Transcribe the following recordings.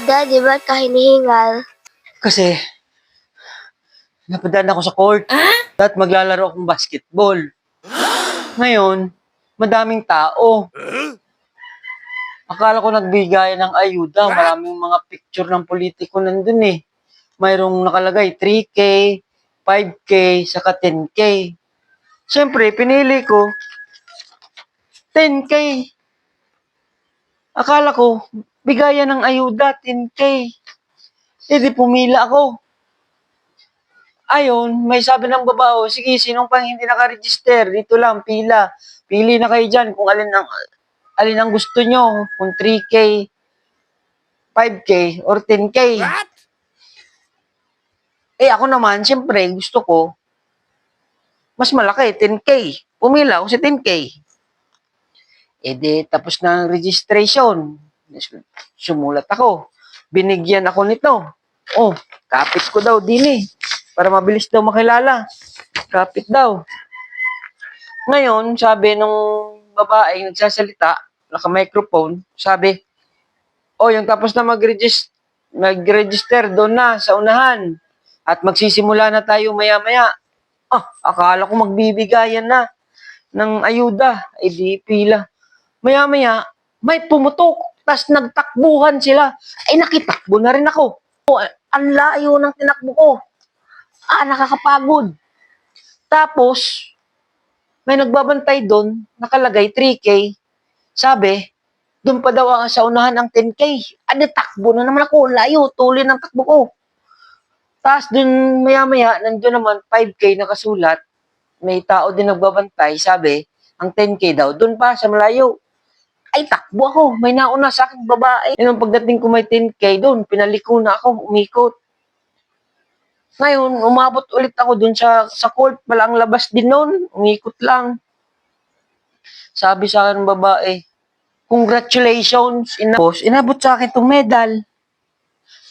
Daddy, ba't ka hinihingal? Kasi, napadaan ako sa court. At maglalaro akong basketball. Ngayon, madaming tao. Akala ko nagbigay ng ayuda. Maraming mga picture ng politiko nandun eh. Mayroong nakalagay 3K, 5K, saka 10K. Siyempre, pinili ko 10K. Akala ko, bigayan ng ayuda, 10K. Eh di pumila ako. Ayon, may sabi ng babae, sige, sinong pang hindi nakaregister, dito lang, pila. Pili na kayo dyan kung alin ang gusto nyo, kung 3K, 5K, or 10K. What? Eh ako naman, siyempre, gusto ko, mas malaki, 10K. Pumila ako sa 10K. Eh di, tapos na ang registration. Sumulat ako. Binigyan ako nito. Oh, kapit ko daw din eh. Para mabilis daw makilala. Kapit daw. Ngayon, sabi nung babae nagsasalita, naka-microphone, sabi, oh, yung tapos na mag-register doon na sa unahan. At magsisimula na tayo maya-maya. Ah, akala ko magbibigayan na ng ayuda. Eh di pila. Maya-maya, may pumutok. Tas nagtakbuhan sila. Ay, nakitakbo na rin ako. Ang layo ng tinakbo ko. Nakakapagod. Tapos, may nagbabantay doon, nakalagay 3K. Sabi, doon pa daw sa unahan ang 10K. Takbo na naman ako. Layo, tuloy ng takbo ko. Tapos doon maya-maya, nandun naman 5K nakasulat. May tao din nagbabantay. Sabi, ang 10K daw, doon pa sa malayo. Ay, takbo ako. May nauna sa akin babae. Yung pagdating ko may 10K doon, pinaliko na ako, umikot. Ngayon, umabot ulit ako dun sa court. Walang labas din nun. Umikot lang. Sabi sa akin ng babae, congratulations. Inabot sa akin itong medal.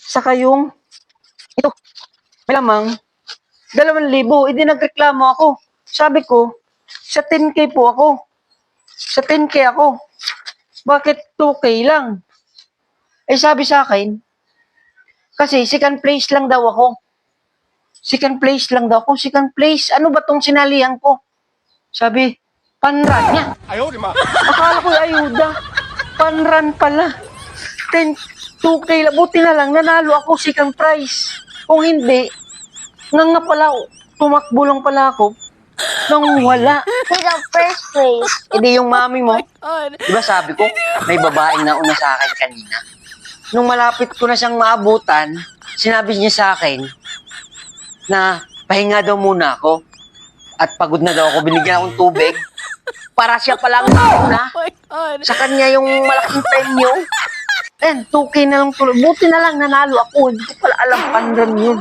Saka yung, ito, may lamang, 2,000. Hindi nagreklamo ako. Sabi ko, sa 10K po ako. Sa 10K ako. Bakit 2K lang? Eh sabi sa akin, kasi second place lang daw ako. Second place lang daw ako. Second place. Ano ba tong sinalihan ko? Sabi, panran niya. Ayaw, di ma. Akala ko ayuda. Panran pala. 2K lang. Buti na lang, nanalo ako second prize. Kung hindi, nga pala, tumakbo lang pala ako nang wala. Who's the first place? Hindi yung mami mo. Diba sabi ko, may babaeng nauna sa akin kanina. Nung malapit ko na siyang maabutan, sinabi niya sa akin, na pahinga daw muna ako at pagod na daw ako, binigyan akong tubig para siya palang na sa kanya yung malaking premyo. And 2K na lang tuloy. Buti na lang nanalo ako. Hindi ko pala alam pandan yun.